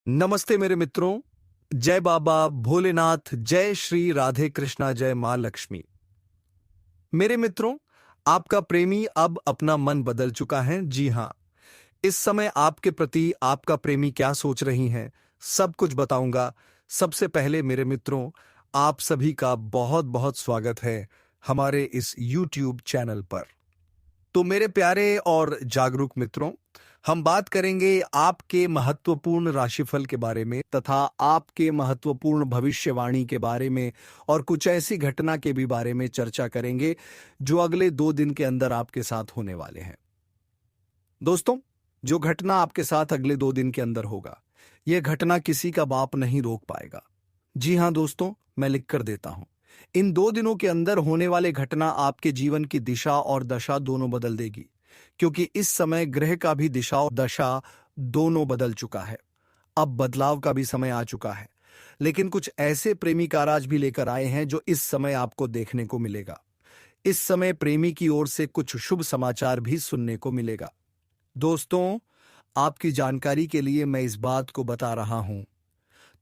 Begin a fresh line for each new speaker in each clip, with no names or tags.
नमस्ते मेरे मित्रों। जय बाबा भोलेनाथ, जय श्री राधे कृष्णा, जय मां लक्ष्मी। मेरे मित्रों, आपका प्रेमी अब अपना मन बदल चुका है। जी हां, इस समय आपके प्रति आपका प्रेमी क्या सोच रही हैं, सब कुछ बताऊंगा। सबसे पहले मेरे मित्रों, आप सभी का बहुत बहुत स्वागत है हमारे इस YouTube चैनल पर। तो मेरे प्यारे और जागरूक मित्रों, हम बात करेंगे आपके महत्वपूर्ण राशिफल के बारे में तथा आपके महत्वपूर्ण भविष्यवाणी के बारे में, और कुछ ऐसी घटना के भी बारे में चर्चा करेंगे जो अगले 2 दिन के अंदर आपके साथ होने वाले हैं। दोस्तों, जो घटना आपके साथ अगले 2 दिन के अंदर होगा, यह घटना किसी का बाप नहीं रोक पाएगा। जी हां दोस्तों, मैं लिख कर देता हूं। इन 2 दिनों के अंदर होने वाले घटना आपके जीवन की दिशा और दशा दोनों बदल देगी, क्योंकि इस समय ग्रह का भी दिशा और दशा दोनों बदल चुका है। अब बदलाव का भी समय आ चुका है। लेकिन कुछ ऐसे प्रेमी कारज भी लेकर आए हैं जो इस समय आपको देखने को मिलेगा। इस समय प्रेमी की ओर से कुछ शुभ समाचार भी सुनने को मिलेगा। दोस्तों, आपकी जानकारी के लिए मैं इस बात को बता रहा हूं,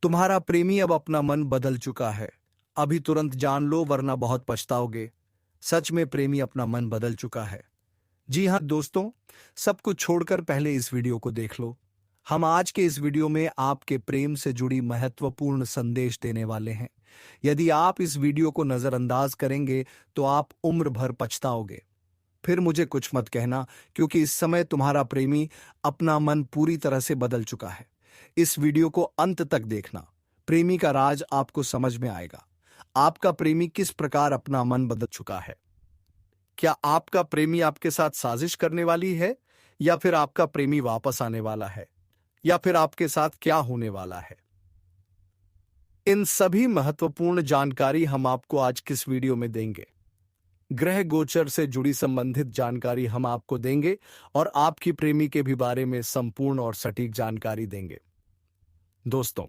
तुम्हारा प्रेमी अब अपना मन बदल चुका है। अभी तुरंत जान लो, वरना बहुत पछताओगे। सच में प्रेमी अपना मन बदल चुका है। जी हां दोस्तों, सब कुछ छोड़कर पहले इस वीडियो को देख लो। हम आज के इस वीडियो में आपके प्रेम से जुड़ी महत्वपूर्ण संदेश देने वाले हैं। यदि आप इस वीडियो को नजरअंदाज करेंगे तो आप उम्र भर पछताओगे। फिर मुझे कुछ मत कहना, क्योंकि इस समय तुम्हारा प्रेमी अपना मन पूरी तरह से बदल चुका है। इस वीडियो को अंत तक देखना, प्रेमी का राज आपको समझ में आएगा। आपका प्रेमी किस प्रकार अपना मन बदल चुका है। क्या आपका प्रेमी आपके साथ साजिश करने वाली है, या फिर आपका प्रेमी वापस आने वाला है, या फिर आपके साथ क्या होने वाला है? इन सभी महत्वपूर्ण जानकारी हम आपको आज किस वीडियो में देंगे। ग्रह गोचर से जुड़ी संबंधित जानकारी हम आपको देंगे और आपकी प्रेमी के भी बारे में संपूर्ण और सटीक जानकारी देंगे। दोस्तों,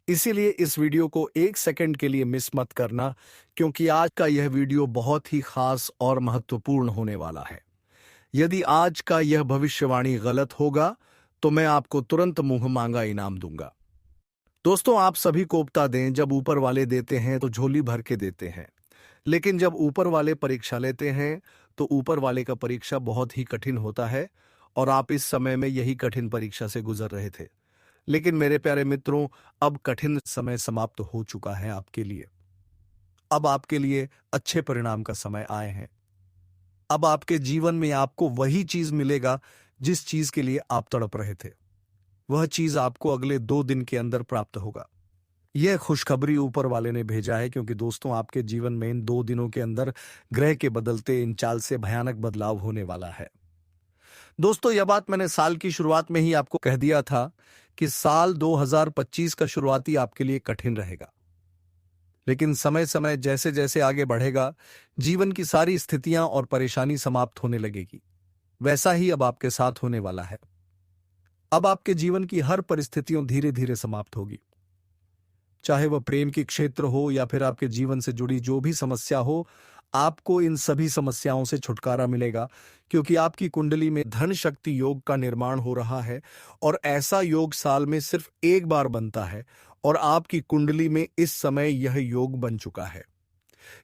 इसीलिए इस वीडियो को 1 सेकंड के लिए मिस मत करना, क्योंकि आज का यह वीडियो बहुत ही खास और महत्वपूर्ण होने वाला है। यदि आज का यह भविष्यवाणी गलत होगा तो मैं आपको तुरंत मुंह मांगा इनाम दूंगा। दोस्तों, आप सभी को उपता दें, जब ऊपर वाले देते हैं तो झोली भर के देते हैं, लेकिन जब ऊपर वाले परीक्षा लेते हैं तो ऊपर वाले का परीक्षा बहुत ही कठिन होता है, और आप इस समय में यही कठिन परीक्षा से गुजर रहे थे। लेकिन मेरे प्यारे मित्रों, अब कठिन समय समाप्त हो चुका है आपके लिए। अब आपके लिए अच्छे परिणाम का समय आए हैं। अब आपके जीवन में आपको वही चीज मिलेगा जिस चीज के लिए आप तड़प रहे थे। वह चीज आपको अगले 2 दिन के अंदर प्राप्त होगा। यह खुशखबरी ऊपर वाले ने भेजा है, क्योंकि दोस्तों, आपके जीवन में इन 2 दिनों के अंदर ग्रह के बदलते इन चाल से भयानक बदलाव होने वाला है। दोस्तों, यह बात मैंने साल की शुरुआत में ही आपको कह दिया था कि साल 2025 का शुरुआती आपके लिए कठिन रहेगा। लेकिन समय समय जैसे जैसे आगे बढ़ेगा, जीवन की सारी स्थितियां और परेशानी समाप्त होने लगेगी। वैसा ही अब आपके साथ होने वाला है। अब आपके जीवन की हर परिस्थितियों धीरे धीरे समाप्त होगी। चाहे वह प्रेम की क्षेत्र हो या फिर आपके जीवन से जुड़ी जो भी समस्या हो, आपको इन सभी समस्याओं से छुटकारा मिलेगा, क्योंकि आपकी कुंडली में धन शक्ति योग का निर्माण हो रहा है। और ऐसा योग साल में सिर्फ एक बार बनता है, और आपकी कुंडली में इस समय यह योग बन चुका है।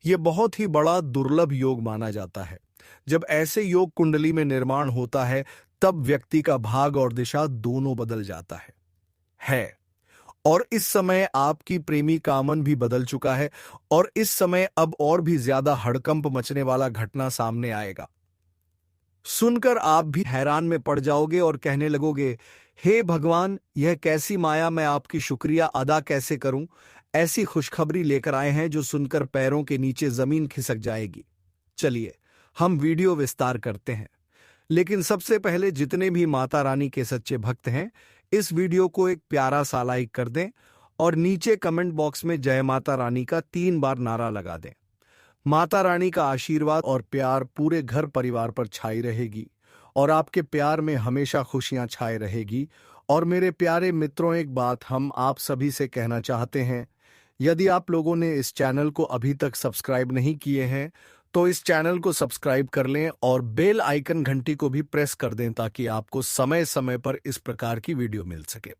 यह बहुत ही बड़ा दुर्लभ योग माना जाता है। जब ऐसे योग कुंडली में निर्माण होता है, तब व्यक्ति का भाग और दिशा दोनों बदल जाता है। और इस समय आपकी प्रेमी का मन भी बदल चुका है, और इस समय अब और भी ज्यादा हड़कंप मचने वाला घटना सामने आएगा। सुनकर आप भी हैरान में पड़ जाओगे और कहने लगोगे, हे भगवान, यह कैसी माया, मैं आपकी शुक्रिया अदा कैसे करूं। ऐसी खुशखबरी लेकर आए हैं जो सुनकर पैरों के नीचे जमीन खिसक जाएगी। चलिए, हम वीडियो विस्तार करते हैं। लेकिन सबसे पहले जितने भी माता रानी के सच्चे भक्त हैं, इस वीडियो को एक प्यारा सा लाइक कर दें और नीचे कमेंट बॉक्स में जय माता रानी का 3 बार नारा लगा दें। माता रानी का आशीर्वाद और प्यार पूरे घर परिवार पर छाई रहेगी, और आपके प्यार में हमेशा खुशियां छाए रहेगी। और मेरे प्यारे मित्रों, एक बात हम आप सभी से कहना चाहते हैं, यदि आप लोगों ने इस चैनल को अभी तक सब्सक्राइब नहीं किए हैं तो इस चैनल को सब्सक्राइब कर लें और बेल आइकन घंटी को भी प्रेस कर दें, ताकि आपको समय समय पर इस प्रकार की वीडियो मिल सके।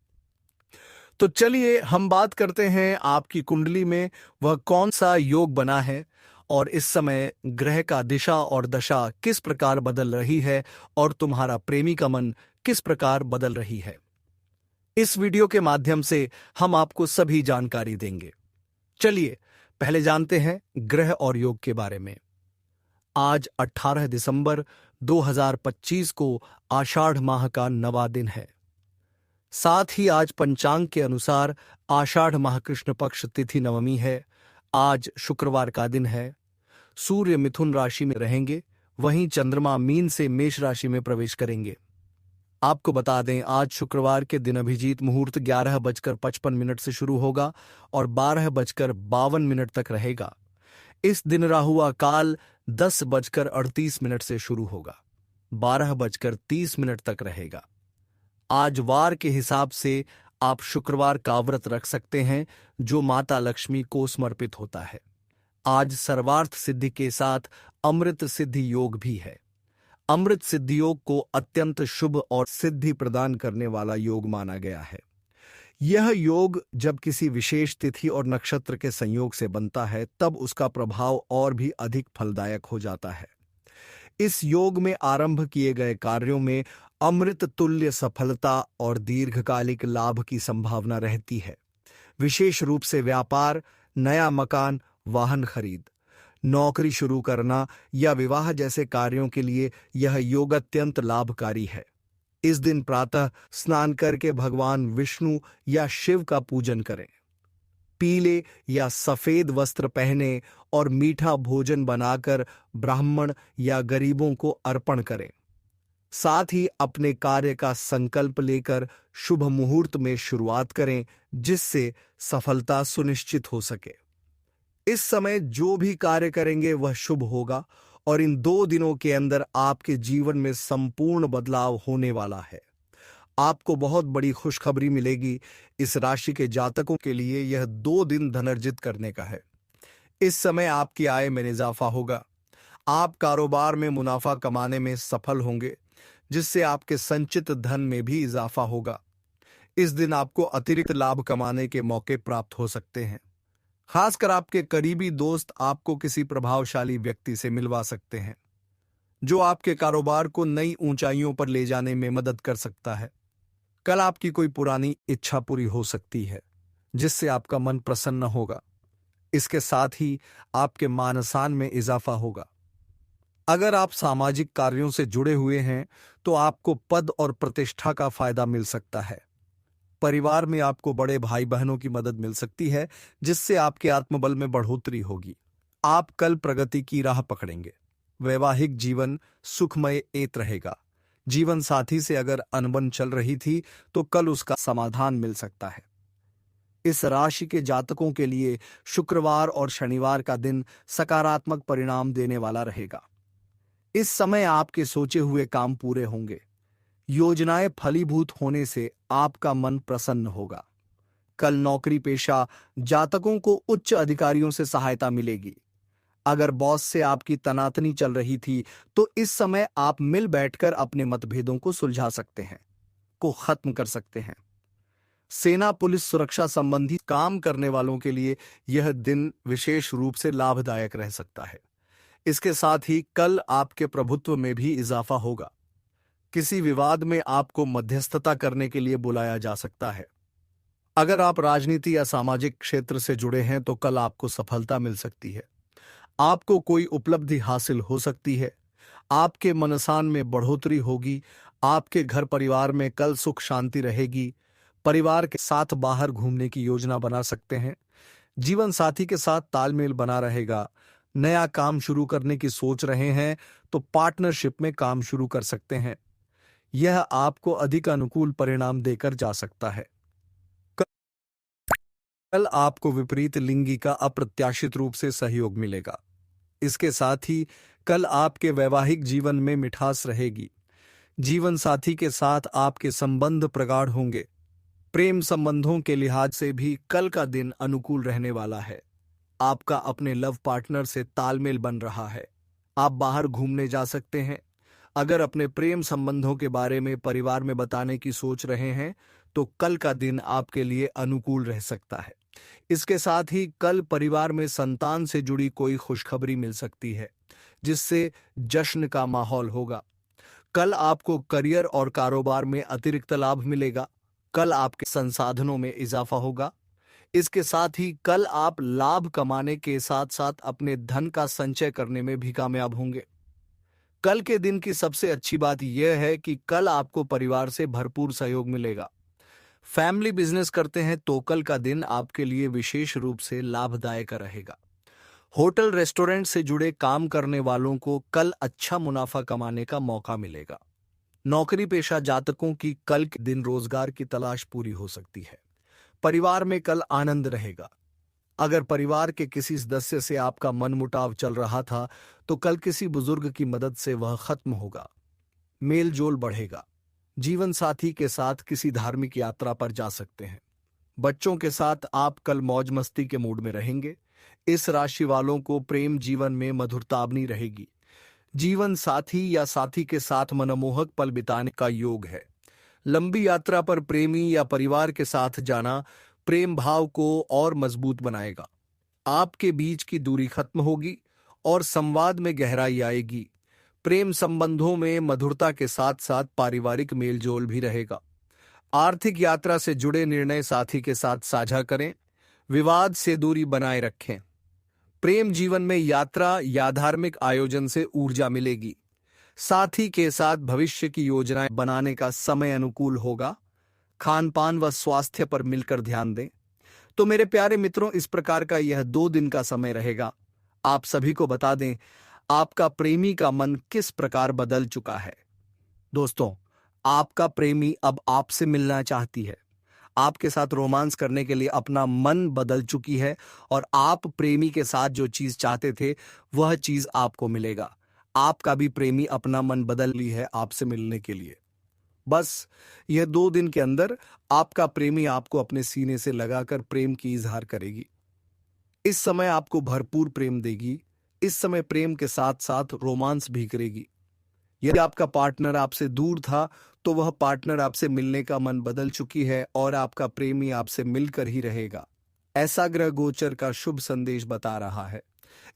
तो चलिए हम बात करते हैं आपकी कुंडली में वह कौन सा योग बना है और इस समय ग्रह का दिशा और दशा किस प्रकार बदल रही है और तुम्हारा प्रेमी का मन किस प्रकार बदल रही है। इस वीडियो के माध्यम से हम आपको सभी जानकारी देंगे। चलिए पहले जानते हैं ग्रह और योग के बारे में। आज 18 दिसंबर 2025 को आषाढ़ माह का नवा दिन है। साथ ही आज पंचांग के अनुसार आषाढ़ माह कृष्ण पक्ष तिथि नवमी है। आज शुक्रवार का दिन है। सूर्य मिथुन राशि में रहेंगे, वहीं चंद्रमा मीन से मेष राशि में प्रवेश करेंगे। आपको बता दें आज शुक्रवार के दिन अभिजीत मुहूर्त 11:55 से शुरू होगा और 12:52 तक रहेगा। इस दिन राहुआ काल 10:38 से शुरू होगा, 12:30 तक रहेगा। आज वार के हिसाब से आप शुक्रवार का व्रत रख सकते हैं जो माता लक्ष्मी को समर्पित होता है। आज सर्वार्थ सिद्धि के साथ अमृत सिद्धि योग भी है। अमृत सिद्धि योग को अत्यंत शुभ और सिद्धि प्रदान करने वाला योग माना गया है। यह योग जब किसी विशेष तिथि और नक्षत्र के संयोग से बनता है तब उसका प्रभाव और भी अधिक फलदायक हो जाता है। इस योग में आरंभ किए गए कार्यों में अमृत तुल्य सफलता और दीर्घकालिक लाभ की संभावना रहती है। विशेष रूप से व्यापार, नया मकान, वाहन खरीद, नौकरी शुरू करना या विवाह जैसे कार्यों के लिए यह योग अत्यंत लाभकारी है। इस दिन प्रातः स्नान करके भगवान विष्णु या शिव का पूजन करें। पीले या सफेद वस्त्र पहने और मीठा भोजन बनाकर ब्राह्मण या गरीबों को अर्पण करें। साथ ही अपने कार्य का संकल्प लेकर शुभ मुहूर्त में शुरुआत करें जिससे सफलता सुनिश्चित हो सके। इस समय जो भी कार्य करेंगे वह शुभ होगा और इन 2 दिनों के अंदर आपके जीवन में संपूर्ण बदलाव होने वाला है। आपको बहुत बड़ी खुशखबरी मिलेगी। इस राशि के जातकों के लिए यह 2 दिन धन अर्जित करने का है। इस समय आपकी आय में इजाफा होगा। आप कारोबार में मुनाफा कमाने में सफल होंगे जिससे आपके संचित धन में भी इजाफा होगा। इस दिन आपको अतिरिक्त लाभ कमाने के मौके प्राप्त हो सकते हैं। खासकर आपके करीबी दोस्त आपको किसी प्रभावशाली व्यक्ति से मिलवा सकते हैं जो आपके कारोबार को नई ऊंचाइयों पर ले जाने में मदद कर सकता है। कल आपकी कोई पुरानी इच्छा पूरी हो सकती है जिससे आपका मन प्रसन्न होगा। इसके साथ ही आपके मान सम्मान में इजाफा होगा। अगर आप सामाजिक कार्यों से जुड़े हुए हैं तो आपको पद और प्रतिष्ठा का फायदा मिल सकता है। परिवार में आपको बड़े भाई बहनों की मदद मिल सकती है जिससे आपके आत्मबल में बढ़ोतरी होगी। आप कल प्रगति की राह पकड़ेंगे। वैवाहिक जीवन सुखमय रहेगा। जीवन साथी से अगर अनबन चल रही थी तो कल उसका समाधान मिल सकता है। इस राशि के जातकों के लिए शुक्रवार और शनिवार का दिन सकारात्मक परिणाम देने वाला रहेगा। इस समय आपके सोचे हुए काम पूरे होंगे। योजनाएं फलीभूत होने से आपका मन प्रसन्न होगा। कल नौकरी पेशा जातकों को उच्च अधिकारियों से सहायता मिलेगी। अगर बॉस से आपकी तनातनी चल रही थी तो इस समय आप मिल बैठकर अपने मतभेदों को सुलझा सकते हैं, को खत्म कर सकते हैं। सेना पुलिस सुरक्षा संबंधी काम करने वालों के लिए यह दिन विशेष रूप से लाभदायक रह सकता है। इसके साथ ही कल आपके प्रभुत्व में भी इजाफा होगा। किसी विवाद में आपको मध्यस्थता करने के लिए बुलाया जा सकता है। अगर आप राजनीति या सामाजिक क्षेत्र से जुड़े हैं तो कल आपको सफलता मिल सकती है। आपको कोई उपलब्धि हासिल हो सकती है। आपके मनसान में बढ़ोतरी होगी। आपके घर परिवार में कल सुख शांति रहेगी। परिवार के साथ बाहर घूमने की योजना बना सकते हैं। जीवन साथी के साथ तालमेल बना रहेगा। नया काम शुरू करने की सोच रहे हैं तो पार्टनरशिप में काम शुरू कर सकते हैं। यह आपको अधिक अनुकूल परिणाम देकर जा सकता है। कल आपको विपरीत लिंगी का अप्रत्याशित रूप से सहयोग मिलेगा। इसके साथ ही कल आपके वैवाहिक जीवन में मिठास रहेगी। जीवन साथी के साथ आपके संबंध प्रगाढ़ होंगे। प्रेम संबंधों के लिहाज से भी कल का दिन अनुकूल रहने वाला है। आपका अपने लव पार्टनर से तालमेल बन रहा है। आप बाहर घूमने जा सकते हैं। अगर अपने प्रेम संबंधों के बारे में परिवार में बताने की सोच रहे हैं तो कल का दिन आपके लिए अनुकूल रह सकता है। इसके साथ ही कल परिवार में संतान से जुड़ी कोई खुशखबरी मिल सकती है, जिससे जश्न का माहौल होगा। कल आपको करियर और कारोबार में अतिरिक्त लाभ मिलेगा। कल आपके संसाधनों में इजाफा होगा। इसके साथ ही कल आप लाभ कमाने के साथ साथ अपने धन का संचय करने में भी कामयाब होंगे। कल के दिन की सबसे अच्छी बात यह है कि कल आपको परिवार से भरपूर सहयोग मिलेगा। फैमिली बिजनेस करते हैं तो कल का दिन आपके लिए विशेष रूप से लाभदायक रहेगा। होटल रेस्टोरेंट से जुड़े काम करने वालों को कल अच्छा मुनाफा कमाने का मौका मिलेगा। नौकरी पेशा जातकों की कल के दिन रोजगार की तलाश पूरी हो सकती है। परिवार में कल आनंद रहेगा। अगर परिवार के किसी सदस्य से आपका मनमुटाव चल रहा था तो कल किसी बुजुर्ग की मदद से वह खत्म होगा। मेल जोल बढ़ेगा। जीवन साथी के साथ किसी धार्मिक यात्रा पर जा सकते हैं। बच्चों के साथ आप कल मौज मस्ती के मूड में रहेंगे। इस राशि वालों को प्रेम जीवन में मधुरता बनी रहेगी। जीवन साथी या साथी के साथ मनमोहक पल बिताने का योग है। लंबी यात्रा पर प्रेमी या परिवार के साथ जाना प्रेम भाव को और मजबूत बनाएगा। आपके बीच की दूरी खत्म होगी और संवाद में गहराई आएगी। प्रेम संबंधों में मधुरता के साथ साथ पारिवारिक मेलजोल भी रहेगा। आर्थिक यात्रा से जुड़े निर्णय साथी के साथ साझा करें। विवाद से दूरी बनाए रखें। प्रेम जीवन में यात्रा या धार्मिक आयोजन से ऊर्जा मिलेगी। साथी के साथ भविष्य की योजनाएं बनाने का समय अनुकूल होगा। खान पान व स्वास्थ्य पर मिलकर ध्यान दें। तो मेरे प्यारे मित्रों, इस प्रकार का यह 2 दिन का समय रहेगा। आप सभी को बता दें, आपका प्रेमी का मन किस प्रकार बदल चुका है। दोस्तों, आपका प्रेमी अब आपसे मिलना चाहती है। आपके साथ रोमांस करने के लिए अपना मन बदल चुकी है और आप प्रेमी के साथ जो चीज चाहते थे वह चीज आपको मिलेगा। आपका भी प्रेमी अपना मन बदल ली है आपसे मिलने के लिए। बस यह 2 दिन के अंदर आपका प्रेमी आपको अपने सीने से लगाकर प्रेम की इजहार करेगी। इस समय आपको भरपूर प्रेम देगी। इस समय प्रेम के साथ साथ रोमांस भी करेगी। यदि आपका पार्टनर आपसे दूर था तो वह पार्टनर आपसे मिलने का मन बदल चुकी है और आपका प्रेमी आपसे मिलकर ही रहेगा। ऐसा ग्रह गोचर का शुभ संदेश बता रहा है।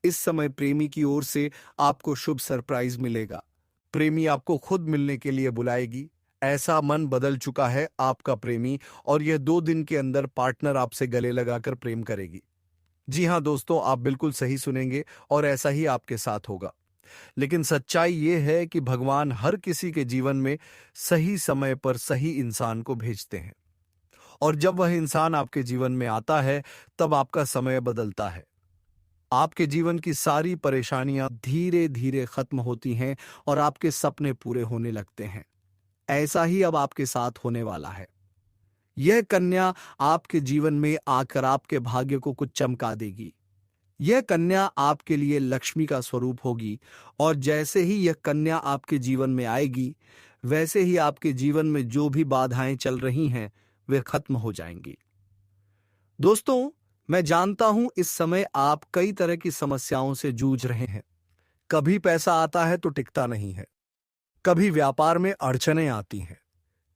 इस समय प्रेमी की ओर से आपको शुभ सरप्राइज मिलेगा। प्रेमी आपको खुद मिलने के लिए बुलाएगी। ऐसा मन बदल चुका है आपका प्रेमी और यह 2 दिन के अंदर पार्टनर आपसे गले लगाकर प्रेम करेगी। जी हाँ दोस्तों, आप बिल्कुल सही सुनेंगे और ऐसा ही आपके साथ होगा। लेकिन सच्चाई ये है कि भगवान हर किसी के जीवन में सही समय पर सही इंसान को भेजते हैं और जब वह इंसान आपके जीवन में आता है तब आपका समय बदलता है। आपके जीवन की सारी परेशानियां धीरे धीरे खत्म होती हैं और आपके सपने पूरे होने लगते हैं। ऐसा ही अब आपके साथ होने वाला है। यह कन्या आपके जीवन में आकर आपके भाग्य को कुछ चमका देगी। यह कन्या आपके लिए लक्ष्मी का स्वरूप होगी और जैसे ही यह कन्या आपके जीवन में आएगी वैसे ही आपके जीवन में जो भी बाधाएं चल रही हैं वे खत्म हो जाएंगी। दोस्तों, मैं जानता हूं इस समय आप कई तरह की समस्याओं से जूझ रहे हैं। कभी पैसा आता है तो टिकता नहीं है। कभी व्यापार में अड़चनें आती हैं।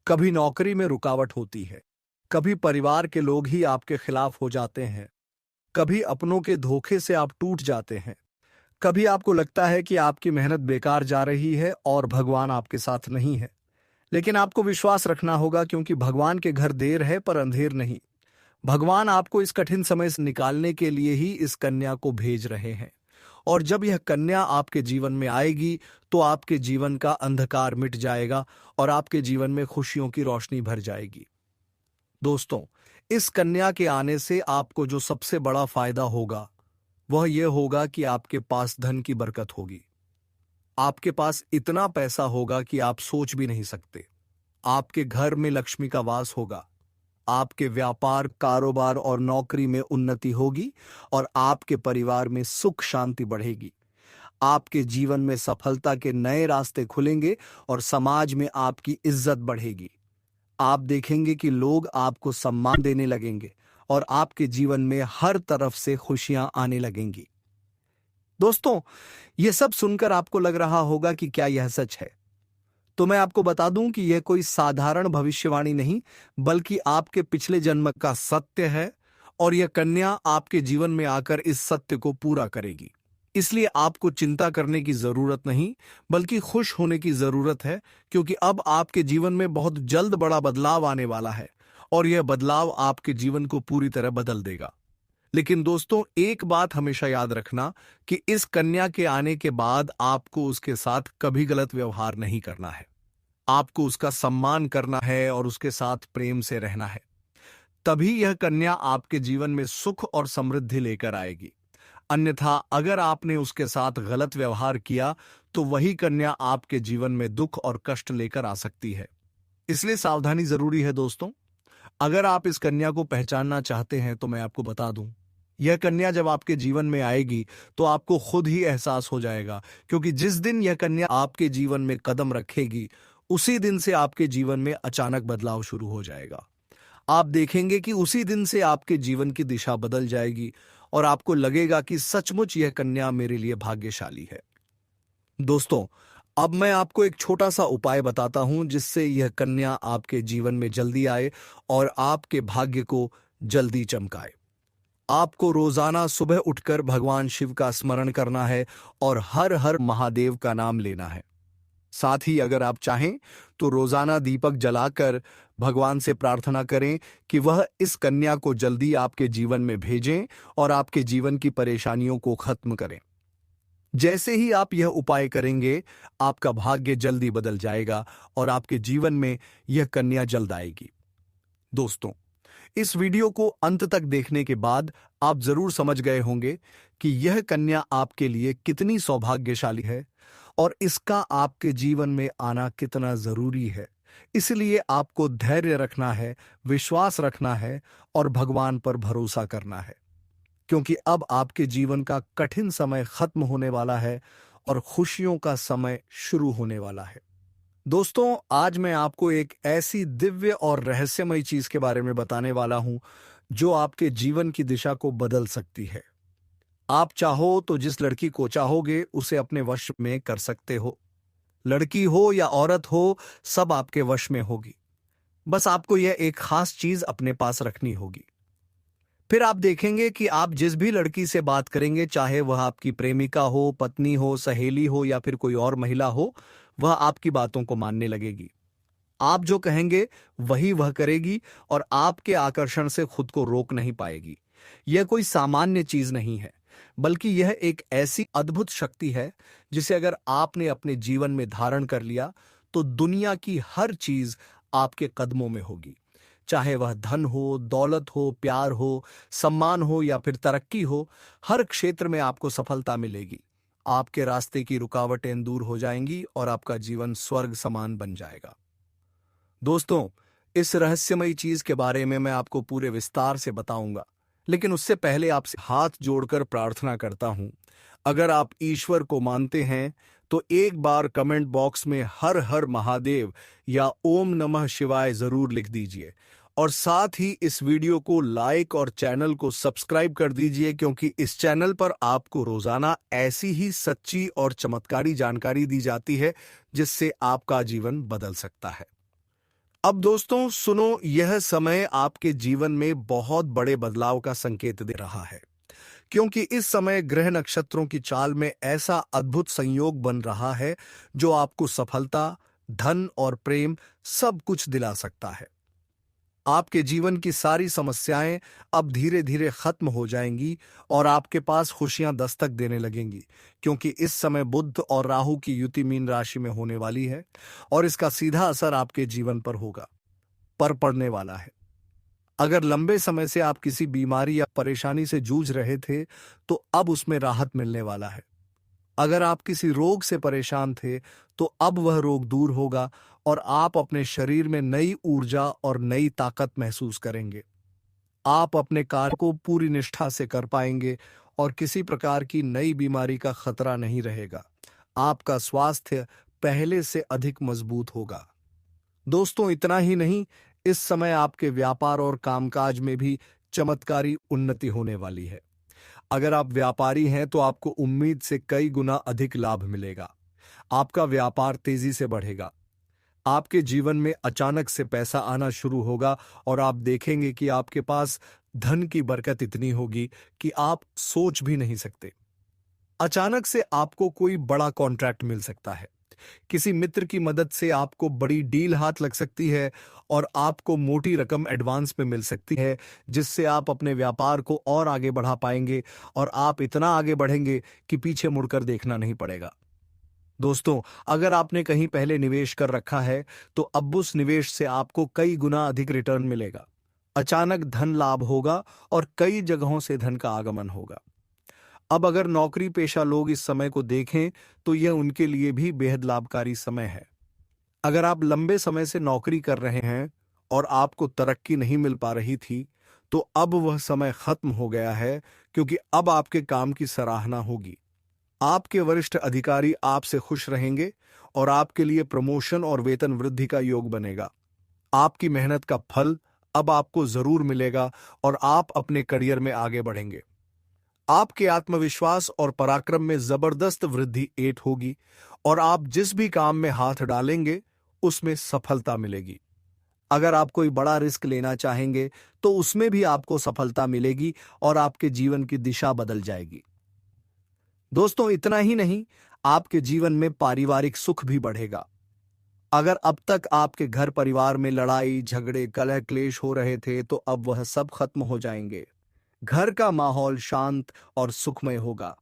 कभी नौकरी में रुकावट होती है। कभी परिवार के लोग ही आपके खिलाफ हो जाते हैं। कभी अपनों के धोखे से आप टूट जाते हैं। कभी आपको लगता है कि आपकी मेहनत बेकार जा रही है और भगवान आपके साथ नहीं है। लेकिन आपको विश्वास रखना होगा क्योंकि भगवान के घर देर है पर अंधेर नहीं। भगवान आपको इस कठिन समय से निकालने के लिए ही इस कन्या को भेज रहे हैं और जब यह कन्या आपके जीवन में आएगी तो आपके जीवन का अंधकार मिट जाएगा और आपके जीवन में खुशियों की रोशनी भर जाएगी। दोस्तों, इस कन्या के आने से आपको जो सबसे बड़ा फायदा होगा वह यह होगा कि आपके पास धन की बरकत होगी। आपके पास इतना पैसा होगा कि आप सोच भी नहीं सकते। आपके घर में लक्ष्मी का वास होगा। आपके व्यापार, कारोबार और नौकरी में उन्नति होगी और आपके परिवार में सुख शांति बढ़ेगी। आपके जीवन में सफलता के नए रास्ते खुलेंगे और समाज में आपकी इज्जत बढ़ेगी। आप देखेंगे कि लोग आपको सम्मान देने लगेंगे और आपके जीवन में हर तरफ से खुशियां आने लगेंगी। दोस्तों, यह सब सुनकर आपको लग रहा होगा कि क्या यह सच है? तो मैं आपको बता दूं कि यह कोई साधारण भविष्यवाणी नहीं, बल्कि आपके पिछले जन्म का सत्य है, और यह कन्या आपके जीवन में आकर इस सत्य को पूरा करेगी। इसलिए आपको चिंता करने की जरूरत नहीं, बल्कि खुश होने की जरूरत है, क्योंकि अब आपके जीवन में बहुत जल्द बड़ा बदलाव आने वाला है, और यह बदलाव आपके जीवन को पूरी तरह बदल देगा। लेकिन दोस्तों, एक बात हमेशा याद रखना कि इस कन्या के आने के बाद आपको उसके साथ कभी गलत व्यवहार नहीं करना है। आपको उसका सम्मान करना है और उसके साथ प्रेम से रहना है। तभी यह कन्या आपके जीवन में सुख और समृद्धि लेकर आएगी। अन्यथा अगर आपने उसके साथ गलत व्यवहार किया, तो वही कन्या आपके जीवन में दुख और कष्ट लेकर आ सकती है। इसलिए सावधानी जरूरी है दोस्तों। अगर आप इस कन्या को पहचानना चाहते हैं तो मैं आपको बता दूं, यह कन्या जब आपके जीवन में आएगी तो आपको खुद ही एहसास हो जाएगा, क्योंकि जिस दिन यह कन्या आपके जीवन में कदम रखेगी, उसी दिन से आपके जीवन में अचानक बदलाव शुरू हो जाएगा। आप देखेंगे कि उसी दिन से आपके जीवन की दिशा बदल जाएगी, और आपको लगेगा कि सचमुच यह कन्या मेरे लिए भाग्यशाली है। दोस्तों, अब मैं आपको एक छोटा सा उपाय बताता हूं, जिससे यह कन्या आपके जीवन में जल्दी आए और आपके भाग्य को जल्दी चमकाए। आपको रोजाना सुबह उठकर भगवान शिव का स्मरण करना है और हर हर महादेव का नाम लेना है। साथ ही अगर आप चाहें तो रोजाना दीपक जलाकर भगवान से प्रार्थना करें कि वह इस कन्या को जल्दी आपके जीवन में भेजें और आपके जीवन की परेशानियों को खत्म करें। जैसे ही आप यह उपाय करेंगे, आपका भाग्य जल्दी बदल जाएगा और आपके जीवन में यह कन्या जल्द आएगी। दोस्तों, इस वीडियो को अंत तक देखने के बाद आप जरूर समझ गए होंगे कि यह कन्या आपके लिए कितनी सौभाग्यशाली है और इसका आपके जीवन में आना कितना जरूरी है। इसलिए आपको धैर्य रखना है, विश्वास रखना है और भगवान पर भरोसा करना है, क्योंकि अब आपके जीवन का कठिन समय खत्म होने वाला है और खुशियों का समय शुरू होने वाला है। दोस्तों, आज मैं आपको एक ऐसी दिव्य और रहस्यमयी चीज के बारे में बताने वाला हूं, जो आपके जीवन की दिशा को बदल सकती है। आप चाहो तो जिस लड़की को चाहोगे उसे अपने वश में कर सकते हो। लड़की हो या औरत हो, सब आपके वश में होगी। बस आपको यह एक खास चीज अपने पास रखनी होगी। फिर आप देखेंगे कि आप जिस भी लड़की से बात करेंगे, चाहे वह आपकी प्रेमिका हो, पत्नी हो, सहेली हो या फिर कोई और महिला हो, वह आपकी बातों को मानने लगेगी। आप जो कहेंगे वही वह करेगी और आपके आकर्षण से खुद को रोक नहीं पाएगी। यह कोई सामान्य चीज नहीं है, बल्कि यह एक ऐसी अद्भुत शक्ति है जिसे अगर आपने अपने जीवन में धारण कर लिया, तो दुनिया की हर चीज आपके कदमों में होगी। चाहे वह धन हो, दौलत हो, प्यार हो, सम्मान हो या फिर तरक्की हो, हर क्षेत्र में आपको सफलता मिलेगी। आपके रास्ते की रुकावटें दूर हो जाएंगी और आपका जीवन स्वर्ग समान बन जाएगा। दोस्तों, इस रहस्यमयी चीज के बारे में मैं आपको पूरे विस्तार से बताऊंगा, लेकिन उससे पहले आपसे हाथ जोड़कर प्रार्थना करता हूं। अगर आप ईश्वर को मानते हैं तो एक बार कमेंट बॉक्स में हर हर महादेव या ओम नमः शिवाय जरूर लिख दीजिए, और साथ ही इस वीडियो को लाइक और चैनल को सब्सक्राइब कर दीजिए, क्योंकि इस चैनल पर आपको रोजाना ऐसी ही सच्ची और चमत्कारी जानकारी दी जाती है, जिससे आपका जीवन बदल सकता है। अब दोस्तों सुनो, यह समय आपके जीवन में बहुत बड़े बदलाव का संकेत दे रहा है, क्योंकि इस समय ग्रह नक्षत्रों की चाल में ऐसा अद्भुत संयोग बन रहा है जो आपको सफलता, धन और प्रेम सब कुछ दिला सकता है। आपके जीवन की सारी समस्याएं अब धीरे धीरे खत्म हो जाएंगी और आपके पास खुशियां दस्तक देने लगेंगी, क्योंकि इस समय बुध और राहु की युति मीन राशि में होने वाली है और इसका सीधा असर आपके जीवन पर पड़ने वाला है। अगर लंबे समय से आप किसी बीमारी या परेशानी से जूझ रहे थे, तो अब उसमें राहत मिलने वाला है। अगर आप किसी रोग से परेशान थे, तो अब वह रोग दूर होगा और आप अपने शरीर में नई ऊर्जा और नई ताकत महसूस करेंगे। आप अपने कार्य को पूरी निष्ठा से कर पाएंगे और किसी प्रकार की नई बीमारी का खतरा नहीं रहेगा। आपका स्वास्थ्य पहले से अधिक मजबूत होगा। दोस्तों, इतना ही नहीं, इस समय आपके व्यापार और कामकाज में भी चमत्कारी उन्नति होने वाली है। अगर आप व्यापारी हैं तो आपको उम्मीद से कई गुना अधिक लाभ मिलेगा। आपका व्यापार तेजी से बढ़ेगा। आपके जीवन में अचानक से पैसा आना शुरू होगा और आप देखेंगे कि आपके पास धन की बरकत इतनी होगी कि आप सोच भी नहीं सकते। अचानक से आपको कोई बड़ा कॉन्ट्रैक्ट मिल सकता है। किसी मित्र की मदद से आपको बड़ी डील हाथ लग सकती है और आपको मोटी रकम एडवांस में मिल सकती है, जिससे आप अपने व्यापार को और आगे बढ़ा पाएंगे और आप इतना आगे बढ़ेंगे कि पीछे मुड़कर देखना नहीं पड़ेगा। दोस्तों, अगर आपने कहीं पहले निवेश कर रखा है तो अब उस निवेश से आपको कई गुना अधिक रिटर्न मिलेगा। अचानक धन लाभ होगा और कई जगहों से धन का आगमन होगा। अब अगर नौकरी पेशा लोग इस समय को देखें तो यह उनके लिए भी बेहद लाभकारी समय है। अगर आप लंबे समय से नौकरी कर रहे हैं और आपको तरक्की नहीं मिल पा रही थी, तो अब वह समय खत्म हो गया है, क्योंकि अब आपके काम की सराहना होगी। आपके वरिष्ठ अधिकारी आपसे खुश रहेंगे और आपके लिए प्रमोशन और वेतन वृद्धि का योग बनेगा। आपकी मेहनत का फल अब आपको जरूर मिलेगा और आप अपने करियर में आगे बढ़ेंगे। आपके आत्मविश्वास और पराक्रम में जबरदस्त वृद्धि एट होगी और आप जिस भी काम में हाथ डालेंगे उसमें सफलता मिलेगी। अगर आप कोई बड़ा रिस्क लेना चाहेंगे तो उसमें भी आपको सफलता मिलेगी और आपके जीवन की दिशा बदल जाएगी। दोस्तों, इतना ही नहीं, आपके जीवन में पारिवारिक सुख भी बढ़ेगा। अगर अब तक आपके घर परिवार में लड़ाई झगड़े कलह क्लेश हो रहे थे तो अब वह सब खत्म हो जाएंगे। घर का माहौल शांत और सुखमय होगा।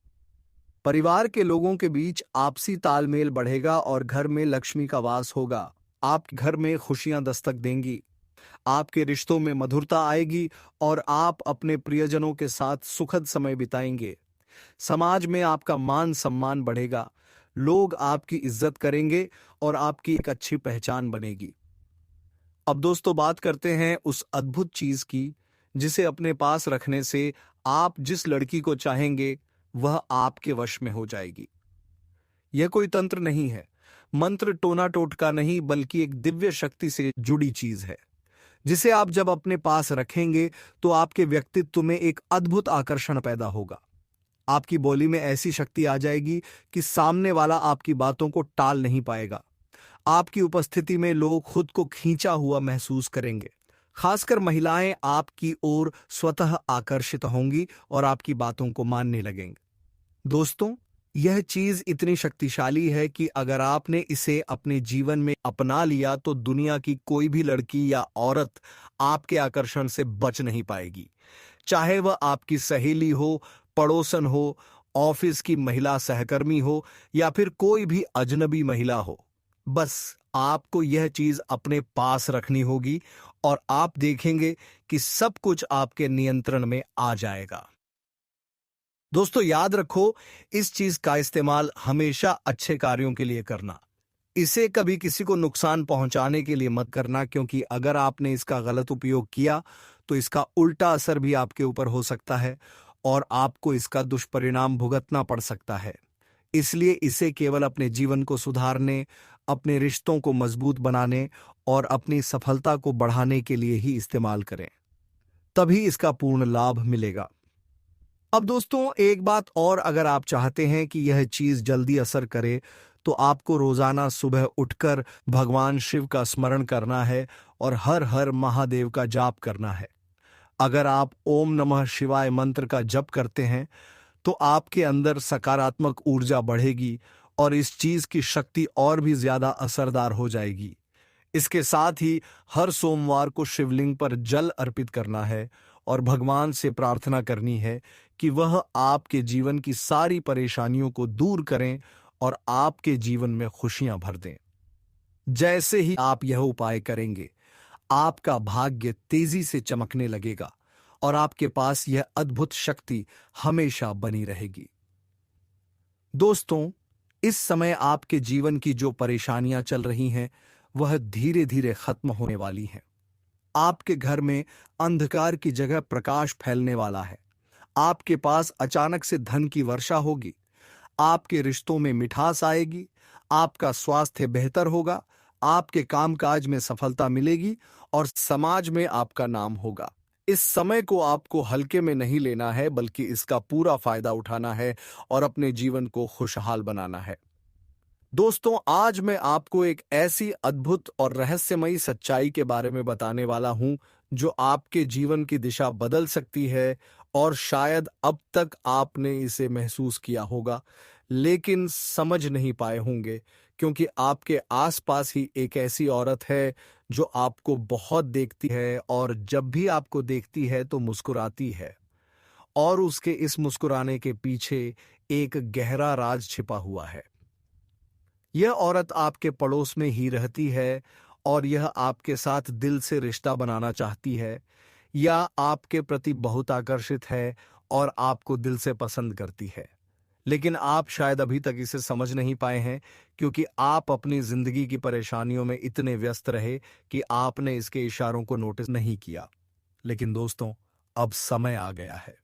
परिवार के लोगों के बीच आपसी तालमेल बढ़ेगा और घर में लक्ष्मी का वास होगा। आपके घर में खुशियां दस्तक देंगी। आपके रिश्तों में मधुरता आएगी और आप अपने प्रियजनों के साथ सुखद समय बिताएंगे। समाज में आपका मान सम्मान बढ़ेगा। लोग आपकी इज्जत करेंगे और आपकी एक अच्छी पहचान बनेगी। अब दोस्तों, बात करते हैं उस अद्भुत चीज की जिसे अपने पास रखने से आप जिस लड़की को चाहेंगे वह आपके वश में हो जाएगी। यह कोई तंत्र नहीं है, मंत्र टोना टोटका नहीं, बल्कि एक दिव्य शक्ति से जुड़ी चीज है, जिसे आप जब अपने पास रखेंगे तो आपके व्यक्तित्व में एक अद्भुत आकर्षण पैदा होगा। आपकी बोली में ऐसी शक्ति आ जाएगी कि सामने वाला आपकी बातों को टाल नहीं पाएगा। आपकी उपस्थिति में लोग खुद को खींचा हुआ महसूस करेंगे। खासकर महिलाएं आपकी ओर स्वतः आकर्षित होंगी और आपकी बातों को मानने लगेंगे। दोस्तों, यह चीज इतनी शक्तिशाली है कि अगर आपने इसे अपने जीवन में अपना लिया तो दुनिया की कोई भी लड़की या औरत आपके आकर्षण से बच नहीं पाएगी। चाहे वह आपकी सहेली हो, पड़ोसन हो, ऑफिस की महिला सहकर्मी हो या फिर कोई भी अजनबी महिला हो, बस आपको यह चीज अपने पास रखनी होगी और आप देखेंगे कि सब कुछ आपके नियंत्रण में आ जाएगा। दोस्तों, याद रखो, इस चीज का इस्तेमाल हमेशा अच्छे कार्यों के लिए करना। इसे कभी किसी को नुकसान पहुंचाने के लिए मत करना, क्योंकि अगर आपने इसका गलत उपयोग किया तो इसका उल्टा असर भी आपके ऊपर हो सकता है और आपको इसका दुष्परिणाम भुगतना पड़ सकता है। इसलिए इसे केवल अपने जीवन को सुधारने, अपने रिश्तों को मजबूत बनाने और अपनी सफलता को बढ़ाने के लिए ही इस्तेमाल करें, तभी इसका पूर्ण लाभ मिलेगा। अब दोस्तों, एक बात और, अगर आप चाहते हैं कि यह चीज जल्दी असर करे तो आपको रोजाना सुबह उठकर भगवान शिव का स्मरण करना है और हर हर महादेव का जाप करना है। अगर आप ओम नमः शिवाय मंत्र का जप करते हैं तो आपके अंदर सकारात्मक ऊर्जा बढ़ेगी और इस चीज की शक्ति और भी ज्यादा असरदार हो जाएगी। इसके साथ ही हर सोमवार को शिवलिंग पर जल अर्पित करना है और भगवान से प्रार्थना करनी है कि वह आपके जीवन की सारी परेशानियों को दूर करें और आपके जीवन में खुशियां भर दें। जैसे ही आप यह उपाय करेंगे, आपका भाग्य तेजी से चमकने लगेगा और आपके पास यह अद्भुत शक्ति हमेशा बनी रहेगी। दोस्तों, इस समय आपके जीवन की जो परेशानियां चल रही हैं वह धीरे धीरे खत्म होने वाली हैं। आपके घर में अंधकार की जगह प्रकाश फैलने वाला है। आपके पास अचानक से धन की वर्षा होगी। आपके रिश्तों में मिठास आएगी। आपका स्वास्थ्य बेहतर होगा। आपके कामकाज में सफलता मिलेगी और समाज में आपका नाम होगा। इस समय को आपको हल्के में नहीं लेना है, बल्कि इसका पूरा फायदा उठाना है और अपने जीवन को खुशहाल बनाना है। दोस्तों, आज मैं आपको एक ऐसी अद्भुत और रहस्यमयी सच्चाई के बारे में बताने वाला हूं जो आपके जीवन की दिशा बदल सकती है। और शायद अब तक आपने इसे महसूस किया होगा, लेकिन समझ नहीं पाए होंगे, क्योंकि आपके आसपास ही एक ऐसी औरत है जो आपको बहुत देखती है, और जब भी आपको देखती है तो मुस्कुराती है। और उसके इस मुस्कुराने के पीछे एक गहरा राज छिपा हुआ है। यह औरत आपके पड़ोस में ही रहती है, और यह आपके साथ दिल से रिश्ता बनाना चाहती है, या आपके प्रति बहुत आकर्षित है और आपको दिल से पसंद करती है। लेकिन आप शायद अभी तक इसे समझ नहीं पाए हैं, क्योंकि आप अपनी जिंदगी की परेशानियों में इतने व्यस्त रहे कि आपने इसके इशारों को नोटिस नहीं किया। लेकिन दोस्तों, अब समय आ गया है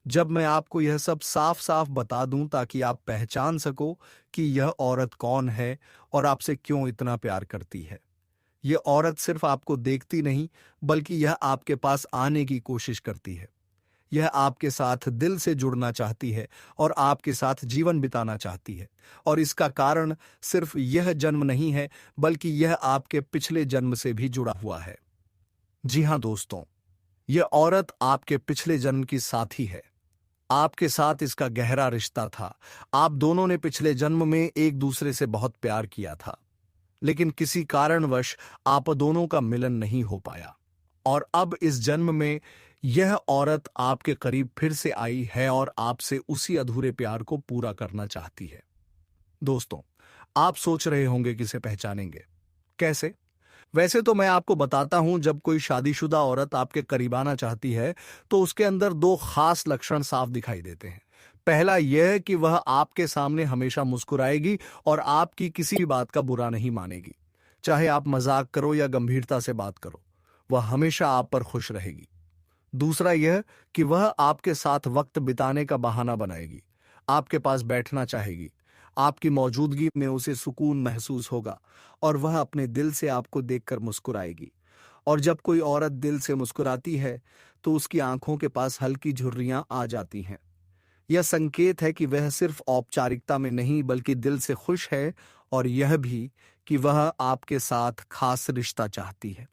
जब मैं आपको यह सब साफ साफ बता दूं, ताकि आप पहचान सको कि यह औरत कौन है और आपसे क्यों इतना प्यार करती है। यह औरत सिर्फ आपको देखती नहीं, बल्कि यह आपके पास आने की कोशिश करती है। यह आपके साथ दिल से जुड़ना चाहती है और आपके साथ जीवन बिताना चाहती है। और इसका कारण सिर्फ यह जन्म नहीं है, बल्कि यह आपके पिछले जन्म से भी जुड़ा हुआ है। जी हाँ दोस्तों, यह औरत आपके पिछले जन्म की साथी है। आपके साथ इसका गहरा रिश्ता था। आप दोनों ने पिछले जन्म में एक दूसरे से बहुत प्यार किया था, लेकिन किसी कारणवश आप दोनों का मिलन नहीं हो पाया। और अब इस जन्म में यह औरत आपके करीब फिर से आई है और आपसे उसी अधूरे प्यार को पूरा करना चाहती है। दोस्तों, आप सोच रहे होंगे कि इसे पहचानेंगे कैसे? वैसे तो मैं आपको बताता हूं, जब कोई शादीशुदा औरत आपके करीब आना चाहती है तो उसके अंदर दो खास लक्षण साफ दिखाई देते हैं। पहला यह कि वह आपके सामने हमेशा मुस्कुराएगी और आपकी किसी भी बात का बुरा नहीं मानेगी। चाहे आप मजाक करो या गंभीरता से बात करो, वह हमेशा आप पर खुश रहेगी। दूसरा यह कि वह आपके साथ वक्त बिताने का बहाना बनाएगी, आपके पास बैठना चाहेगी। आपकी मौजूदगी में उसे सुकून महसूस होगा और वह अपने दिल से आपको देखकर मुस्कुराएगी। और जब कोई औरत दिल से मुस्कुराती है तो उसकी आंखों के पास हल्की झुर्रियां आ जाती हैं। यह संकेत है कि वह सिर्फ औपचारिकता में नहीं, बल्कि दिल से खुश है, और यह भी कि वह आपके साथ खास रिश्ता चाहती है।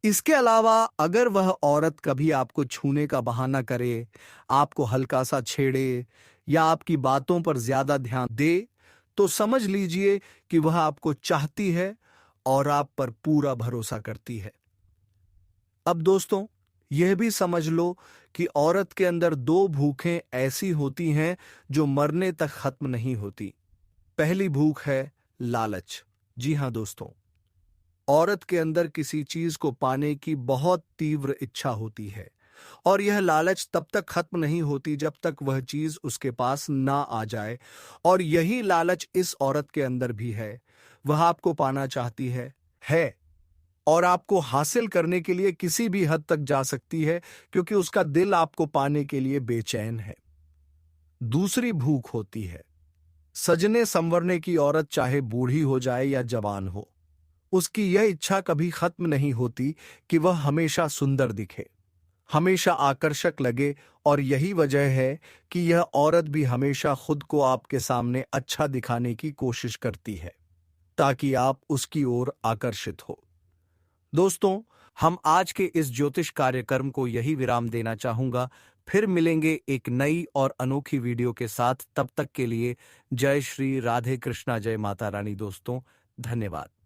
इसके अलावा अगर वह औरत कभी आपको छूने का बहाना करे, आपको हल्का सा छेड़े या आपकी बातों पर ज्यादा ध्यान दे, तो समझ लीजिए कि वह आपको चाहती है और आप पर पूरा भरोसा करती है। अब दोस्तों, यह भी समझ लो कि औरत के अंदर दो भूखें ऐसी होती हैं जो मरने तक खत्म नहीं होती। पहली भूख है लालच। जी हां दोस्तों, औरत के अंदर किसी चीज को पाने की बहुत तीव्र इच्छा होती है, और यह लालच तब तक खत्म नहीं होती जब तक वह चीज उसके पास ना आ जाए। और यही लालच इस औरत के अंदर भी है। वह आपको पाना चाहती है, और आपको हासिल करने के लिए किसी भी हद तक जा सकती है, क्योंकि उसका दिल आपको पाने के लिए बेचैन है। दूसरी भूख होती है सजने संवरने की। औरत चाहे बूढ़ी हो जाए या जवान हो, उसकी यह इच्छा कभी खत्म नहीं होती कि वह हमेशा सुंदर दिखे, हमेशा आकर्षक लगे। और यही वजह है कि यह औरत भी हमेशा खुद को आपके सामने अच्छा दिखाने की कोशिश करती है, ताकि आप उसकी ओर आकर्षित हो। दोस्तों, हम आज के इस ज्योतिष कार्यक्रम को यही विराम देना चाहूंगा। फिर मिलेंगे एक नई और अनोखी वीडियो के साथ। तब तक के लिए जय श्री राधे कृष्णा, जय माता रानी। दोस्तों, धन्यवाद।